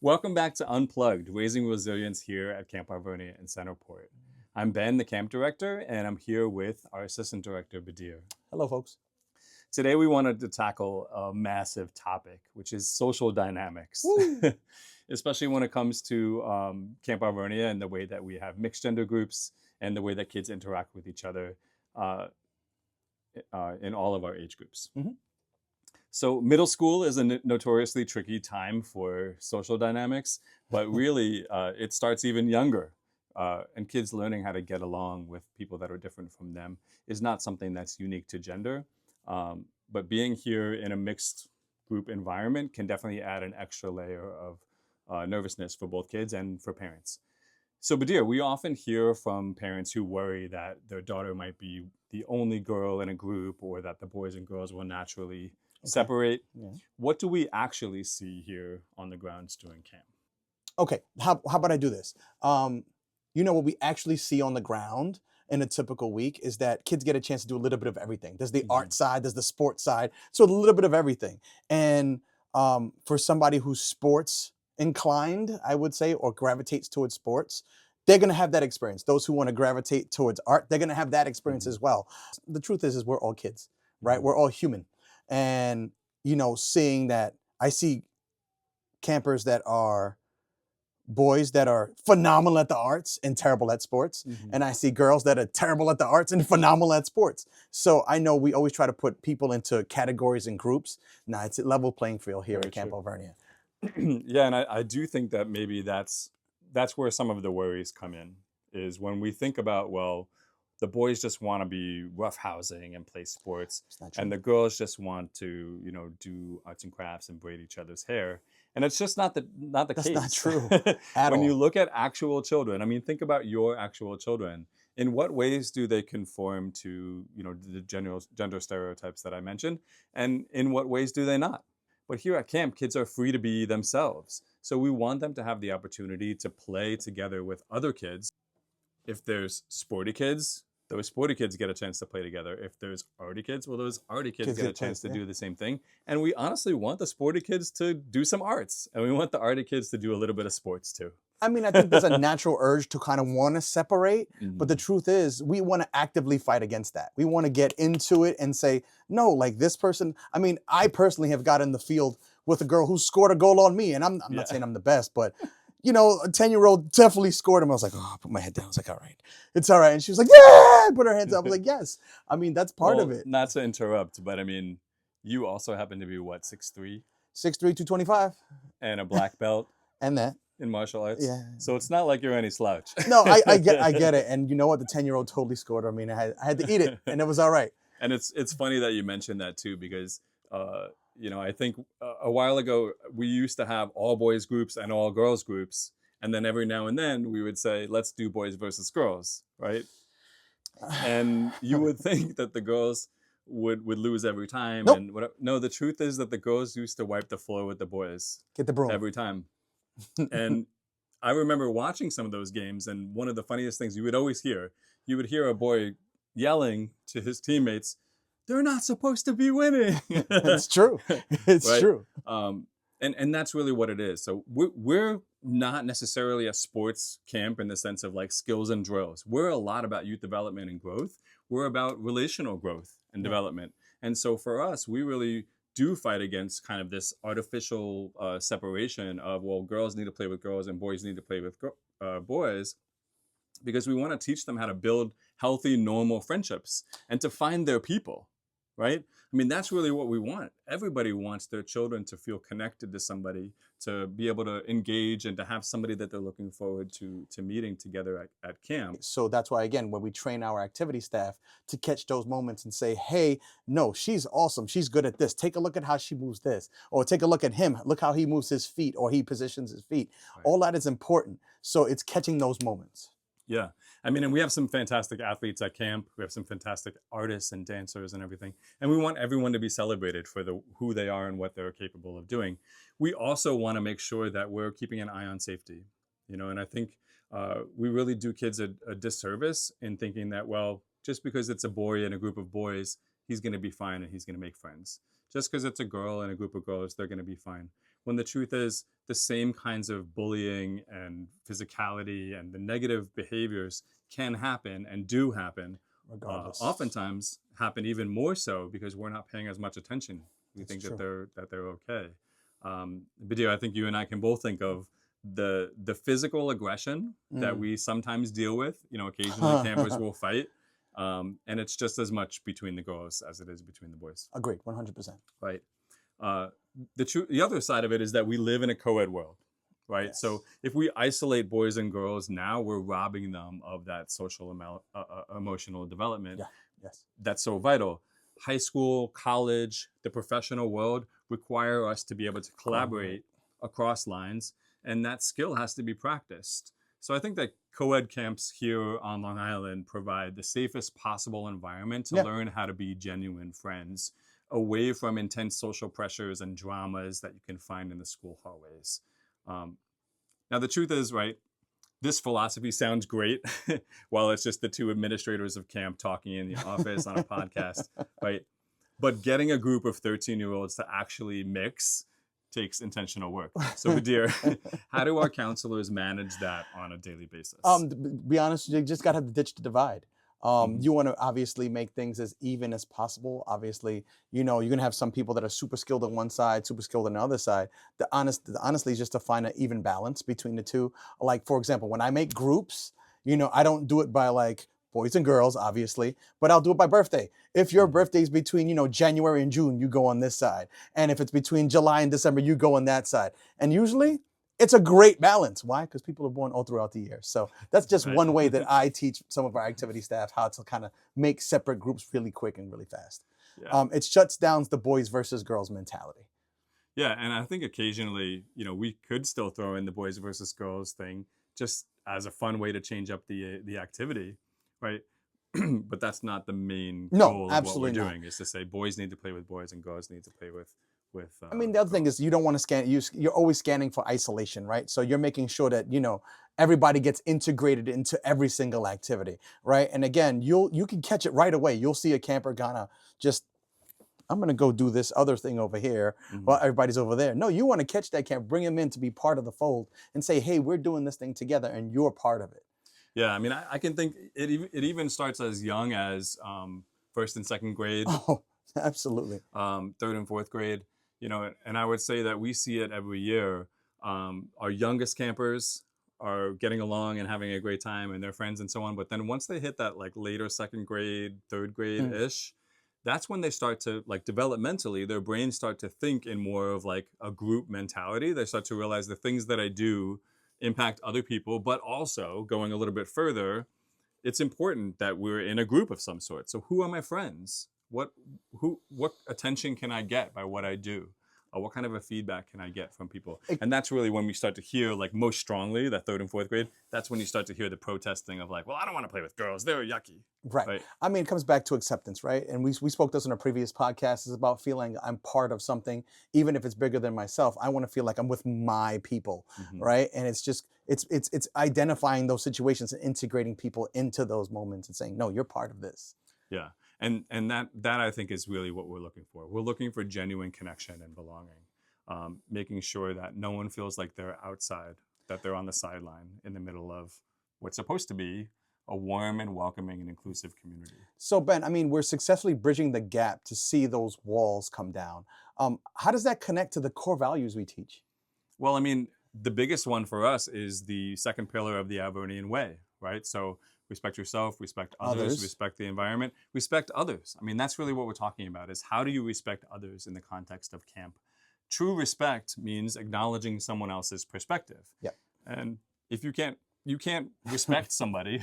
Welcome back to Unplugged, Raising Resilience here at Camp Alvernia in Centerport. I'm Ben, the camp director, and I'm here with our assistant director, Badyr. Hello, folks. Today we wanted to tackle a massive topic, which is social dynamics, especially when it comes to Camp Alvernia and the way that we have mixed gender groups and the way that kids interact with each other in all of our age groups. Mm-hmm. So middle school is a notoriously tricky time for social dynamics, but really it starts even younger. And kids learning how to get along with people that are different from them is not something that's unique to gender. But being here in a mixed group environment can definitely add an extra layer of nervousness for both kids and for parents. So Badyr, we often hear from parents who worry that their daughter might be the only girl in a group or that the boys and girls will naturally separate. Yeah. What do we actually see here on the grounds during camp? Okay, how about I do this? What we actually see on the ground in a typical week is that kids get a chance to do a little bit of everything. There's the art side, there's the sports side, so a little bit of everything. And for somebody who's sports inclined, I would say, or gravitates towards sports, they're going to have that experience. Those who want to gravitate towards art, they're going to have that experience as well. The truth is we're all kids, right? We're all human. And, seeing that, I see campers that are boys that are phenomenal at the arts and terrible at sports. And I see girls that are terrible at the arts and phenomenal at sports. So I know we always try to put people into categories and groups. Now it's a level playing field here at Camp Alvernia. Yeah, and I do think that maybe that's where some of the worries come in, is when we think about, well, the boys just want to be roughhousing and play sports, and the girls just want to, do arts and crafts and braid each other's hair. And it's just not the case. That's not true When you look at actual children, I mean, think about your actual children. In what ways do they conform to, the gender stereotypes that I mentioned? And in what ways do they not? But here at camp, kids are free to be themselves. So we want them to have the opportunity to play together with other kids. If there's sporty kids, those sporty kids get a chance to play together. If there's arty kids, well, those arty kids get a chance to do the same thing. And we honestly want the sporty kids to do some arts. And we want the arty kids to do a little bit of sports too. I mean, I think there's a natural urge to kind of want to separate. But the truth is, we want to actively fight against that. We want to get into it and say, no, like this person. I mean, I personally have got in the field with a girl who scored a goal on me. And I'm not saying I'm the best, but a 10-year-old definitely scored him. I was like, oh, I put my head down. I was like, all right, it's all right. And she was like, yeah, put her hands up. I was like, yes. I mean, that's part of it. Not to interrupt, but I mean, you also happen to be what, 6'3"? 6'3", 225. And a black belt. And that. In martial arts. Yeah. So it's not like you're any slouch. No, I get it. And you know what? The 10-year-old totally scored. I mean, I had to eat it, and it was all right. And it's funny that you mentioned that too, because I think a while ago we used to have all boys groups and all girls groups, and then every now and then we would say, let's do boys versus girls, right? And you would think that the girls would lose every time. Nope. And whatever. No, the truth is that the girls used to wipe the floor with the boys. Get the broom every time. And I remember watching some of those games, and one of the funniest things you would hear a boy yelling to his teammates, "They're not supposed to be winning." It's true. It's right? true. And that's really what it is. So we're not necessarily a sports camp in the sense of like skills and drills. We're a lot about youth development and growth. We're about relational growth and development. And so for us, we really do fight against kind of this artificial separation of, well, girls need to play with girls and boys need to play with boys, because we want to teach them how to build healthy, normal friendships and to find their people, right? I mean, that's really what we want. Everybody wants their children to feel connected to somebody, to be able to engage and to have somebody that they're looking forward to meeting together at camp. So that's why, again, when we train our activity staff to catch those moments and say, hey, no, she's awesome. She's good at this. Take a look at how she moves this. Or take a look at him. Look how he moves his feet or he positions his feet. Right. All that is important. So it's catching those moments. Yeah. I mean, and we have some fantastic athletes at camp. We have some fantastic artists and dancers and everything. And we want everyone to be celebrated for who they are and what they're capable of doing. We also want to make sure that we're keeping an eye on safety, and I think we really do kids a disservice in thinking that, well, just because it's a boy and a group of boys, he's going to be fine and he's going to make friends. Just because it's a girl and a group of girls, they're going to be fine. When the truth is, the same kinds of bullying and physicality and the negative behaviors can happen and do happen. Regardless. Oftentimes happen even more so because we're not paying as much attention. We That's think true. that they're okay. Badyr, I think you and I can both think of the physical aggression that we sometimes deal with. You know, occasionally campers will fight, and it's just as much between the girls as it is between the boys. Agreed, 100%. Right. The other side of it is that we live in a co-ed world, right? Yes. So if we isolate boys and girls now, we're robbing them of that social emotional development. Yeah. Yes. That's so vital. High school, college, the professional world require us to be able to collaborate across lines, and that skill has to be practiced. So I think that co-ed camps here on Long Island provide the safest possible environment to learn how to be genuine friends, away from intense social pressures and dramas that you can find in the school hallways. Now, the truth is, right, this philosophy sounds great while it's just the two administrators of camp talking in the office on a podcast, right? But getting a group of 13-year-olds to actually mix takes intentional work. So, Badyr, how do our counselors manage that on a daily basis? To be honest, you just gotta ditch the divide. You want to obviously make things as even as possible. Obviously, you know, you're gonna have some people that are super skilled on one side, super skilled on the other side. Honestly, is just to find an even balance between the two. Like, for example, when I make groups, you know, I don't do it by like boys and girls, obviously, but I'll do it by birthday. If your birthday's between, you know, January and June, you go on this side. And if it's between July and December, you go on that side. And usually it's a great balance. Why? Because people are born all throughout the year. So that's just one way that I teach some of our activity staff how to kind of make separate groups really quick and really fast. It shuts down the boys versus girls mentality. Yeah, and I think occasionally, you know, we could still throw in the boys versus girls thing just as a fun way to change up the activity, right? But that's not the main goal of what we're doing. Is to say boys need to play with boys and girls need to play with. I mean, the other thing is you don't want to scan. You're always scanning for isolation, right? So you're making sure that, you know, everybody gets integrated into every single activity, right? And again, you can catch it right away. You'll see a camper gonna just, I'm gonna go do this other thing over here while everybody's over there. No, you want to catch that camp, bring them in to be part of the fold, and say, hey, we're doing this thing together, and you're part of it. Yeah, I mean, I can think it even starts as young as first and second grade. Oh, absolutely. Third and fourth grade. You know, and I would say that we see it every year. Our youngest campers are getting along and having a great time and their friends and so on. But then once they hit that like later second grade, third grade-ish, that's when they start to, like, developmentally, their brains start to think in more of like a group mentality. They start to realize the things that I do impact other people, but also going a little bit further, it's important that we're in a group of some sort. So who are my friends? What attention can I get by what I do? What kind of a feedback can I get from people? And that's really when we start to hear, like, most strongly, that third and fourth grade, that's when you start to hear the protesting of like, well, I don't want to play with girls. They're yucky. Right. I mean, it comes back to acceptance, right? And we spoke this in a previous podcast. It's about feeling I'm part of something, even if it's bigger than myself. I want to feel like I'm with my people, right? And it's just, it's identifying those situations and integrating people into those moments and saying, no, you're part of this. Yeah. And that I think is really what we're looking for. We're looking for genuine connection and belonging, making sure that no one feels like they're outside, that they're on the sideline in the middle of what's supposed to be a warm and welcoming and inclusive community. So Ben, I mean, we're successfully bridging the gap to see those walls come down. How does that connect to the core values we teach? Well, I mean, the biggest one for us is the second pillar of the Alvernian way, right? So respect yourself, respect others, respect the environment, respect others. I mean, that's really what we're talking about, is how do you respect others in the context of camp? True respect means acknowledging someone else's perspective. Yeah. And if you can't respect somebody,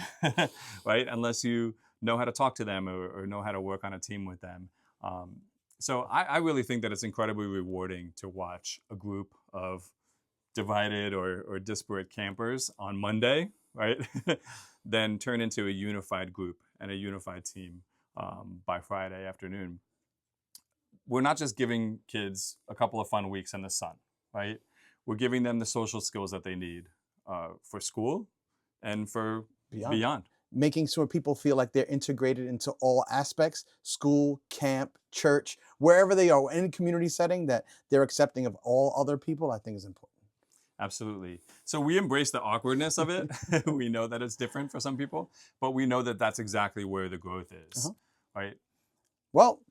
right, unless you know how to talk to them or know how to work on a team with them. So I really think that it's incredibly rewarding to watch a group of divided or disparate campers on Monday, right, then turn into a unified group and a unified team by Friday afternoon. We're not just giving kids a couple of fun weeks in the sun, right? We're giving them the social skills that they need for school and for beyond. Making sure people feel like they're integrated into all aspects, school, camp, church, wherever they are, any community setting, that they're accepting of all other people, I think is important. Absolutely. So we embrace the awkwardness of it. We know that it's different for some people, but we know that that's exactly where the growth is, right? Well,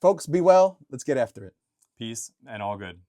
folks, be well. Let's get after it. Peace and all good.